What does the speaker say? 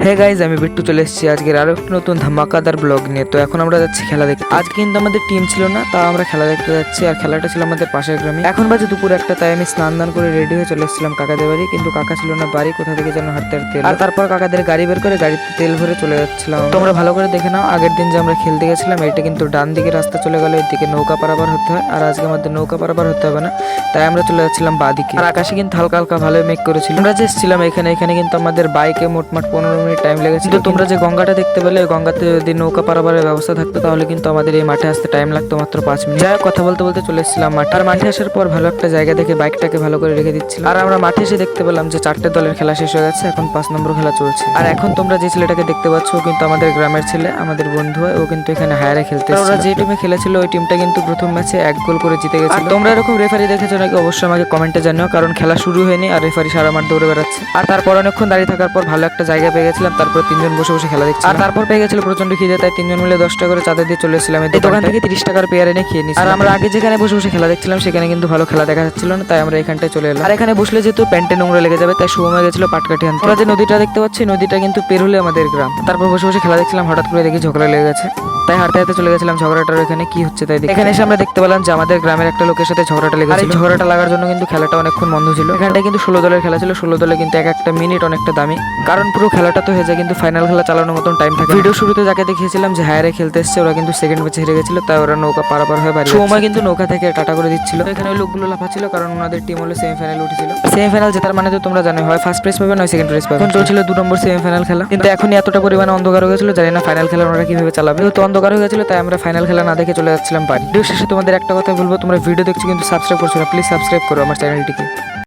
Hey guys, আমি বিট্টু চলে এসেছি আজকের আরো একটা নতুন ধামাকাদার ব্লগ নিয়ে। তো এখন আমরা যাচ্ছি খেলা দেখতে। আজকে কিন্তু আমাদের টিম ছিল না, তা আমরা খেলা দেখতে যাচ্ছি। আর খেলাটা ছিল আমাদের পাশের গ্রামে। এখন বাজে দুপুর একটা, তাই আমি স্নান দান করে রেডি হয়ে চলে এসেছিলাম কাকাদের বাড়ি। কিন্তু কাকা ছিল না বাড়ি, কোথা থেকে যেন হাঁটতে হাঁটতে এলো। আর তারপর কাকাদের গাড়ি বের করে গাড়িতে তেল ভরে চলে যাচ্ছিলাম। তোমরা ভালো করে দেখে নাও, আগের দিন যে আমরা খেলতে গেছিলাম এটা কিন্তু ডান দিকে রাস্তা চলে গেল, এদিকে নৌকা পারাবার হতে হয়। আর আজকে আমাদের নৌকা পারাবার হতে হবে না, তাই আমরা চলে যাচ্ছিলাম বাদিকে। আর আকাশে কিন্তু হালকা হালকা ভালোই মেঘ করেছিল। আমরা যে এসেছিলাম এখানে কিন্তু আমাদের বাইকে মোটমাট 15 মিনিট টাইম লেগেছে। কিন্তু তোমরা যে গঙ্গাটা দেখতে পেলে, ওই গঙ্গাতে যদি নৌকা পারাবারের ব্যবস্থা থাকতো তাহলে কিন্তু আমাদের এই মাঠে আসতে টাইম লাগতো মাত্র 5 মিনিট। যাই হোক, কথা বলতে বলতে চলে এসেছিলাম মাঠে। আর মাঠে আসার পর ভালো একটা জায়গা দেখে বাইকটাকে ভালো করে রেখে দিচ্ছিলাম। আর আমরা মাঠে এসে দেখতে পেলাম যে 4টে দলের খেলা শেষ হয়ে গেছে, এখন 5 নম্বর খেলা চলছে। আর এখন তোমরা যে ছেলেটাকে দেখতে পাচ্ছ ও কিন্তু আমাদের গ্রামের ছেলে, আমাদের বন্ধু হয়। ও কিন্তু এখানে হায়ারে খেলতে এসেছিল। ওরা যে টিমে খেলেছিল ওই টিমটা কিন্তু প্রথম ম্যাচে 1 গোল করে জিতে গেছে। আর তোমরা এরকম রেফারি দেখেছো নাকি অবশ্যই আমাকে কমেন্টে জানিও, কারণ খেলা শুরু হয়নি আর রেফারি সারা মাঠ দৌড়ে বেড়াচ্ছে। আর তারপর অনেকক্ষণ দাঁড়িয়ে থাকার পর ভালো একটা জায়গা পেয়ে গেছিলাম। তারপর 3জন বসে বসে খেলা দেখছি। আর তারপর পেয়ে গেছিল প্রচন্ড খিদে, তাই 3জন মিলে 10 টাকা করে চাঁদা দিয়ে চলে এসেছিলাম। এই দোকান থেকে 30 টাকার পেয়ার এনে খেয়ে নিয়েছি। আর আমরা আগে যেখানে বসে বসে খেলা দেখছিলাম সেখানে কিন্তু ভালো খেলা দেখা যাচ্ছিল না, তাই আমরা এখানটায় চলে এলাম। আর এখানে বসলে যেহেতু প্যান্টে নোংরা লেগে যাবে, তাই শুভম গেছিল পাটকাঠি আনতে। আমরা যে নদীটা দেখতে পাচ্ছি নদীটা কিন্তু পের হলে আমাদের গ্রাম। তারপর বসে বসে খেলা দেখছিলাম, হঠাৎ করে দেখি ঝগড়া লেগে গেছে, তাই হাঁটতে হাঁটতে চলে গেছিলাম ঝগড়াটার এখানে কি হচ্ছে তাই দেখি। এখানে এসে আমরা দেখতে পেলাম যে আমাদের গ্রামের একটা লোকের সাথে ঝগড়াটা লেগেছে। আর এই ঝগড়াটা লাগার জন্য কিন্তু খেলাটা অনেকক্ষণ বন্ধ ছিল। এখানটায় কিন্তু 16 দলের খেলা ছিল। 16 দলে কিন্তু এক একটা মিনিট অনেকটা দামি, কারণ পুরো খেলাটা তো হয়ে যায় কিন্তু ফাইনাল খেলা চালানোর মতন টাইম থাকে। ভিডিও শুরুতে যাকে দেখিয়েছিলাম যে হায়ারে খেলতে এসছে, ওরা কিন্তু সেকেন্ড ম্যাচে হেরে গেছিল, তাই ওরা নৌকা পারাপার হয়ে বাড়ি। সময় কিন্তু নৌকা থেকে টাটা করে দিচ্ছিল। এখানে ওই লোকগুলো লাফাচ্ছিল, কারণ ওনাদের টিম হলো সেমিফাইনাল উঠেছিল। সেমিফাইনাল জেতার মানে তো তোমরা জানো, হয় ফার্স্ট প্রাইজ পাবে নয় সেকেন্ড প্রাইজ পাবে। এখন চলছিল 2 নম্বর সেমিফাইনাল খেলা, কিন্তু এখনই এতটা পরিমাণে অন্ধকার হয়ে গেছিল, জানি না ফাইনাল খেলা ওরা কিভাবে চালাবে। তো অন্ধকার হয়ে গেছিল, তাই আমরা ফাইনাল খেলা না দেখে চলে যাচ্ছিলাম বাড়ি। ভিডিও শেষে তোমাদের একটা কথা বলবো, তোমরা ভিডিও দেখছো কিন্তু সাবস্ক্রাইব করছো না, প্লিজ সাবস্ক্রাইব করো আমার চ্যানেলটিকে।